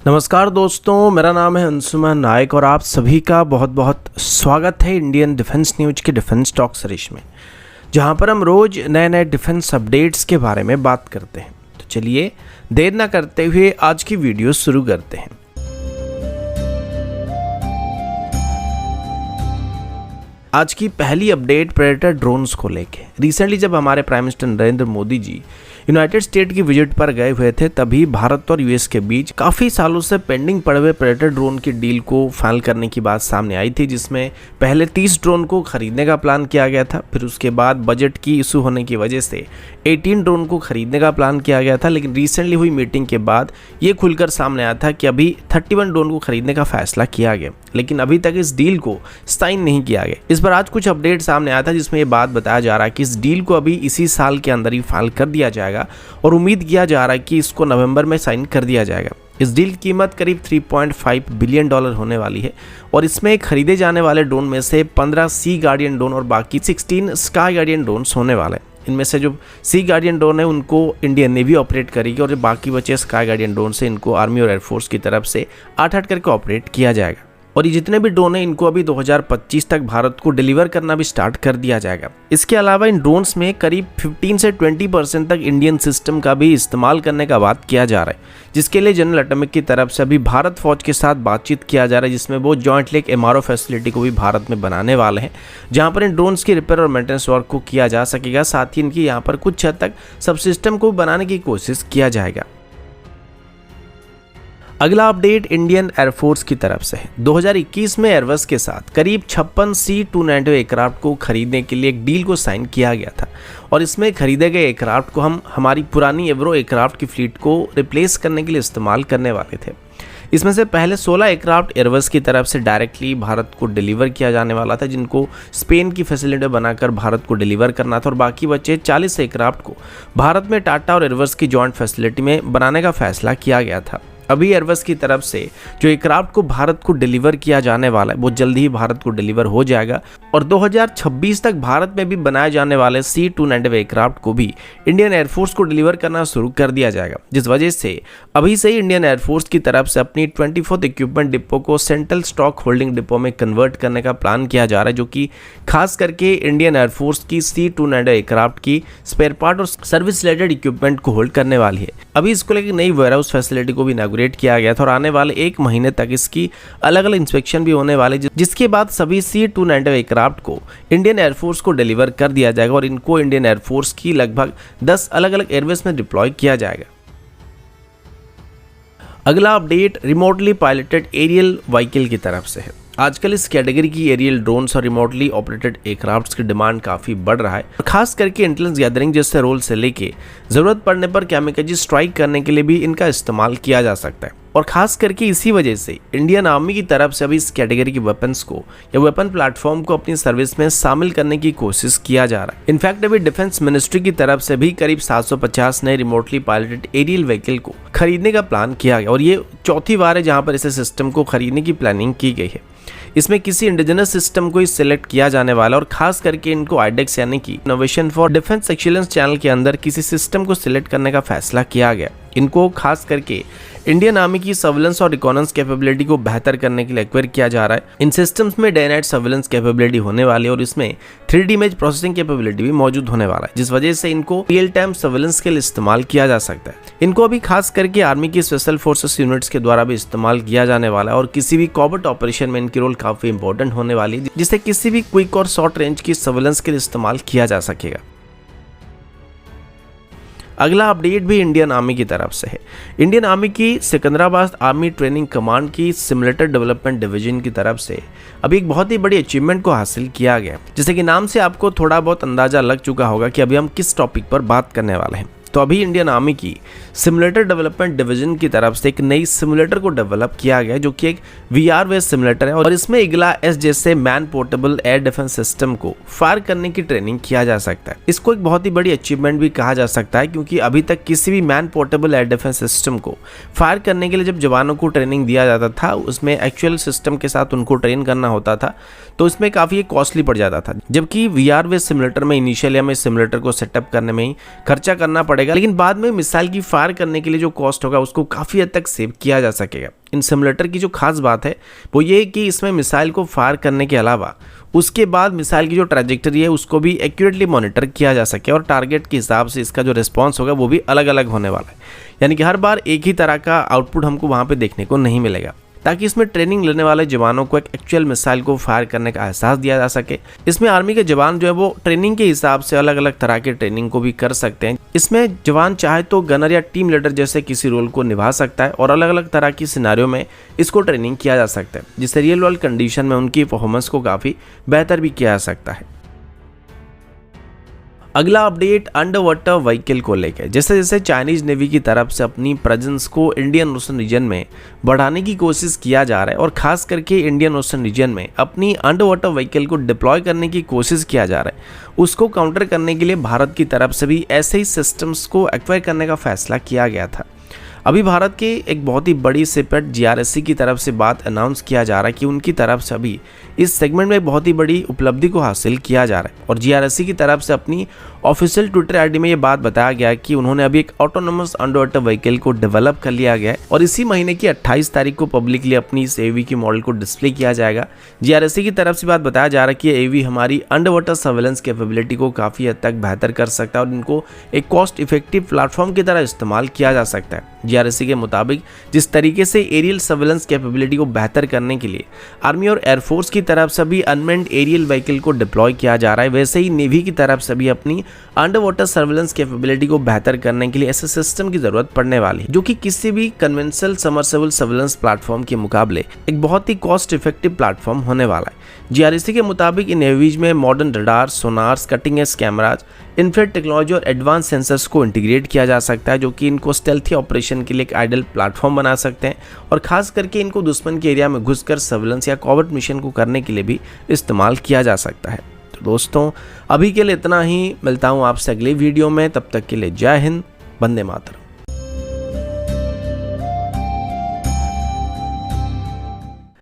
नमस्कार दोस्तों, मेरा नाम है अंशुमन नायक और आप सभी का बहुत बहुत स्वागत है इंडियन डिफेंस न्यूज के डिफेंस टॉक सीरीज में, जहां पर हम रोज नए नए डिफेंस अपडेट्स के बारे में बात करते हैं। तो चलिए देर ना करते हुए आज की वीडियो शुरू करते हैं। आज की पहली अपडेट प्रेडेटर ड्रोन्स को लेके। रिसेंटली जब हमारे prime minister Narendra Modi ji United state की विजिट पर गए हुए थे, तभी भारत और यूएस के बीच काफ़ी सालों से पेंडिंग पड़े हुए प्रेडेटर ड्रोन की डील को फाइनल करने की बात सामने आई थी, जिसमें पहले 30 ड्रोन को खरीदने का प्लान किया गया था। फिर उसके बाद बजट की इशू होने की वजह से 18 ड्रोन को खरीदने का प्लान किया गया था। लेकिन रिसेंटली हुई मीटिंग के बाद ये खुलकर सामने आया था कि अभी 31 ड्रोन को खरीदने का फैसला किया गया, लेकिन अभी तक इस डील को साइन नहीं किया गया। इस पर आज कुछ अपडेट सामने आया था, जिसमें ये बात बताया जा रहा है कि इस डील को अभी इसी साल के अंदर ही फाइनल कर दिया जाएगा और उम्मीद किया जा रहा है कि इसको नवंबर में साइन कर दिया जाएगा। इस डील की कीमत करीब $3.5 बिलियन होने वाली है और इसमें खरीदे जाने वाले ड्रोन में से 15 सी गार्डियन ड्रोन और बाकी 16 स्काई गार्डियन ड्रोन्स होने वाले हैं। इनमें से जो सी गार्डियन ड्रोन है उनको इंडियन नेवी ऑपरेट करेगी और जो बाकी बचे स्काई गार्डियन ड्रोन से इनको आर्मी और एयरफोर्स की तरफ से 8-8 करके ऑपरेट किया जाएगा। और ये जितने भी ड्रोन हैं इनको अभी 2025 तक भारत को डिलीवर करना भी स्टार्ट कर दिया जाएगा। इसके अलावा इन ड्रोन्स में करीब 15 से 20% तक इंडियन सिस्टम का भी इस्तेमाल करने का बात किया जा रहा है, जिसके लिए जनरल एटॉमिक की तरफ से अभी भारत फौज के साथ बातचीत किया जा रहा है, जिसमें वो जॉइंटली एक एमआरओ फैसिलिटी को भी भारत में बनाने वाले हैं, जहां पर इन ड्रोन्स की रिपेयर और मेंटेनेंस वर्क को किया जा सकेगा। साथ ही इनकी यहाँ पर कुछ हद तक सब सिस्टम को बनाने की कोशिश किया जाएगा। अगला अपडेट इंडियन एयरफोर्स की तरफ से है। 2021 में एयरबस के साथ करीब 56 C-290 एयरक्राफ्ट को खरीदने के लिए एक डील को साइन किया गया था और इसमें खरीदे गए एयरक्राफ्ट को हम हमारी पुरानी एवरो एयरक्राफ्ट की फ्लीट को रिप्लेस करने के लिए इस्तेमाल करने वाले थे। इसमें से पहले 16 एयरक्राफ्ट एयरबस की तरफ से डायरेक्टली भारत को डिलीवर किया जाने वाला था, जिनको स्पेन की फैसिलिटी बनाकर भारत को डिलीवर करना था, और बाकी बचे 40 एयरक्राफ्ट को भारत में टाटा और एयरबस की जॉइंट फैसिलिटी में बनाने का फैसला किया गया था। अभी एयरबस की तरफ से जो एयरक्राफ्ट को भारत को डिलीवर किया जाने वाला है वो जल्दी ही भारत को डिलीवर हो जाएगा और 2026 तक भारत में भी बनाए जाने वाले C-290 एयरक्राफ्ट को भी इंडियन एयरफोर्स को डिलीवर करना शुरू कर दिया जाएगा, जिस वजह से अभी से ही इंडियन एयरफोर्स की तरफ से अपनी 24th इक्विपमेंट डिपो को सेंट्रल स्टॉक होल्डिंग डिपो में कन्वर्ट करने का प्लान किया जा रहा है, जो कि खास करके इंडियन एयरफोर्स की C-290 एयरक्राफ्ट की स्पेयर पार्ट और सर्विस रिलेटेड इक्विपमेंट को होल्ड करने वाली है। अभी इसको लेकर नई वेयरहाउस फैसिलिटी को भी इनॉग्रेट किया गया था और आने वाले 1 महीने तक इसकी अलग अलग इंस्पेक्शन भी होने वाले, जिसके बाद सभी C-290 एयरक्राफ्ट को इंडियन एयरफोर्स को डिलीवर कर दिया जाएगा और इनको इंडियन एयरफोर्स की लगभग 10 अलग अलग एयरबेस में डिप्लॉय किया जाएगा। अगला update remotely piloted aerial vehicle की तरफ से है। आजकल इस कैटेगरी की एरियल ड्रोन्स और रिमोटली ऑपरेटेड एयरक्राफ्ट्स की डिमांड काफ़ी बढ़ रहा है, खास करके इंटेलिजेंस गैदरिंग जैसे रोल से लेके ज़रूरत पड़ने पर कैमिकाजी स्ट्राइक करने के लिए भी इनका इस्तेमाल किया जा सकता है। और खास करके इसी वजह से इंडियन आर्मी की तरफ से अभी इस कैटेगरी की वेपन्स को या वेपन प्लेटफॉर्म को अपनी सर्विस में शामिल करने की कोशिश किया जा रहा है। इनफैक्ट अभी डिफेंस मिनिस्ट्री की तरफ से भी करीब 750 नए रिमोटली पायलटेड एरियल व्हीकल को खरीदने का प्लान किया गया और ये चौथी बार है जहां पर इस सिस्टम को खरीदने की प्लानिंग की गई है। इसमें किसी इंडिजिनस सिस्टम को ही सिलेक्ट किया जाने वाला और खास करके इनको आईडेक्स यानी कि innovation for defence excellence channel के अंदर किसी सिस्टम को सिलेक्ट करने का फैसला किया गया। इनको खास करके इंडियन आर्मी की सर्विलेंस और रिकॉनेंस कैपेबिलिटी को बेहतर करने के लिए एक्वायर किया जा रहा है। इन सिस्टम्स में डे नाइट सर्विलेंस कैपेबिलिटी होने वाली है और इसमें 3D इमेज प्रोसेसिंग कैपेबिलिटी भी मौजूद होने वाला है, जिस वजह से इनको रियल टाइम सर्विलेंस के लिए इस्तेमाल किया जा सकता है। इनको अभी खास करके आर्मी की स्पेशल फोर्सेस यूनिट्स के द्वारा भी इस्तेमाल किया जाने वाला है और किसी भी कॉबर्ट ऑपरेशन में इनकी रोल काफी इंपॉर्टेंट होने वाली है, जिससे किसी भी क्विक और शॉर्ट रेंज की सर्विलेंस के लिए इस्तेमाल किया जा सकेगा। अगला अपडेट भी इंडियन आर्मी की तरफ से है। इंडियन आर्मी की सिकंदराबाद आर्मी ट्रेनिंग कमांड की सिमुलेटर डेवलपमेंट डिवीजन की तरफ से अभी एक बहुत ही बड़ी अचीवमेंट को हासिल किया गया, जैसे कि नाम से आपको थोड़ा बहुत अंदाजा लग चुका होगा कि अभी हम किस टॉपिक पर बात करने वाले हैं। तो अभी इंडियन आर्मी की सिमुलेटर डेवलपमेंट डिवीजन की तरफ से एक नई सिमुलेटर को डेवलप किया गया, जो कि एक VR बेस्ड सिमुलेटर है और इसमें इग्ला S जैसे man portable air defence system को फायर करने की ट्रेनिंग किया जा सकता है। इसको एक बहुत ही बड़ी अचीवमेंट भी कहा जा सकता है, क्योंकि अभी तक किसी भी man portable air defence system को फायर करने के लिए जब जवानों को ट्रेनिंग दिया जाता था, उसमें एक्चुअल सिस्टम के साथ उनको ट्रेन करना होता था, तो इसमें काफ़ी कॉस्टली पड़ जाता था। जबकि VR बेस्ड सिमुलेटर में इनिशियली हमें सिमुलेटर को सेटअप करने में ही खर्चा करना पड़ेगा, लेकिन बाद में मिसाइल की फायर करने के लिए जो कॉस्ट होगा उसको काफ़ी हद तक सेव किया जा सकेगा। इन सिमुलेटर की जो खास बात है वो ये कि इसमें मिसाइल को फायर करने के अलावा उसके बाद मिसाइल की जो ट्रैजेक्टरी है उसको भी एक्यूरेटली मॉनिटर किया जा सके और टारगेट के हिसाब से इसका जो रिस्पॉन्स होगा वो भी अलग अलग होने वाला है। यानी कि हर बार एक ही तरह का आउटपुट हमको वहाँ पे देखने को नहीं मिलेगा, ताकि इसमें ट्रेनिंग लेने वाले जवानों को एक एक्चुअल मिसाइल को फायर करने का एहसास दिया जा सके। इसमें आर्मी के जवान जो है वो ट्रेनिंग के हिसाब से अलग अलग तरह के ट्रेनिंग को भी कर सकते हैं। इसमें जवान चाहे तो गनर या टीम लीडर जैसे किसी रोल को निभा सकता है और अलग अलग तरह की सिनेरियो में इसको ट्रेनिंग किया जा सकता है, जिससे रियल वर्ल्ड कंडीशन में उनकी परफॉर्मेंस को काफ़ी बेहतर भी किया जा सकता है। अगला अपडेट अंडर वाटर व्हीकल को लेकर, जैसे जैसे चाइनीज नेवी की तरफ से अपनी प्रेजेंस को इंडियन ओशन रीजन में बढ़ाने की कोशिश किया जा रहा है और खास करके इंडियन ओशन रीजन में अपनी अंडर वाटर व्हीकल को डिप्लॉय करने की कोशिश किया जा रहा है, उसको काउंटर करने के लिए भारत की तरफ से भी ऐसे ही सिस्टम्स को एक्वायर करने का फैसला किया गया था। अभी भारत के एक बहुत ही बड़ी शिपयार्ड जीआरएससी की तरफ से बात अनाउंस किया जा रहा है कि उनकी तरफ से अभी इस सेगमेंट में बहुत ही बड़ी उपलब्धि को हासिल किया जा रहा है और जीआरएससी की तरफ से अपनी ऑफिशियल ट्विटर आईडी में ये बात बताया गया है कि उन्होंने अभी एक ऑटोनोमस अंडर वाटर व्हीकल को डेवलप कर लिया गया है और इसी महीने की 28 तारीख को पब्लिकली अपनी इस एवी की मॉडल को डिस्प्ले किया जाएगा। जीआरएससी की तरफ से बात बताया जा रहा है कि एवी हमारी अंडर वाटर सर्वेलेंस कैपेबिलिटी को काफ़ी हद तक बेहतर कर सकता है और इनको एक कॉस्ट इफेक्टिव प्लेटफॉर्म की तरह इस्तेमाल किया जा सकता है। जीआरएससी के मुताबिक जिस तरीके से एरियल सर्वेलेंस कैपेबिलिटी को बेहतर करने के लिए आर्मी और एयरफोर्स की तरफ से भी अनमेन्ड एरियल व्हीकल को डिप्लॉय किया जा रहा है, वैसे ही नेवी की तरफ से भी अपनी अंडर वाटर सर्वेलेंस कैपेबिलिटी को बेहतर करने के लिए ऐसे सिस्टम की जरूरत पड़ने वाली है, जो कि किसी भी कन्वेंशनल सबमर्सिबल सर्वेलेंस प्लेटफॉर्म के मुकाबले एक बहुत ही कॉस्ट इफेक्टिव प्लेटफॉर्म होने वाला है। जीआरएससी के मुताबिक इन एवीज में modern radar, sonars, cutting edge cameras, infrared technology और एडवांस सेंसर्स को इंटीग्रेट किया जा सकता है, जो कि इनको स्टेल्थी ऑपरेशन के लिए एक आइडल प्लेटफॉर्म बना सकते हैं और खास करके इनको दुश्मन के एरिया में घुसकर सर्वेलेंस या कॉवर्ट मिशन को करने के लिए भी इस्तेमाल किया जा सकता है। तो दोस्तों अभी के लिए इतना ही, मिलता हूँ आपसे अगली वीडियो में, तब तक के लिए जय हिंद, वंदे मातरम।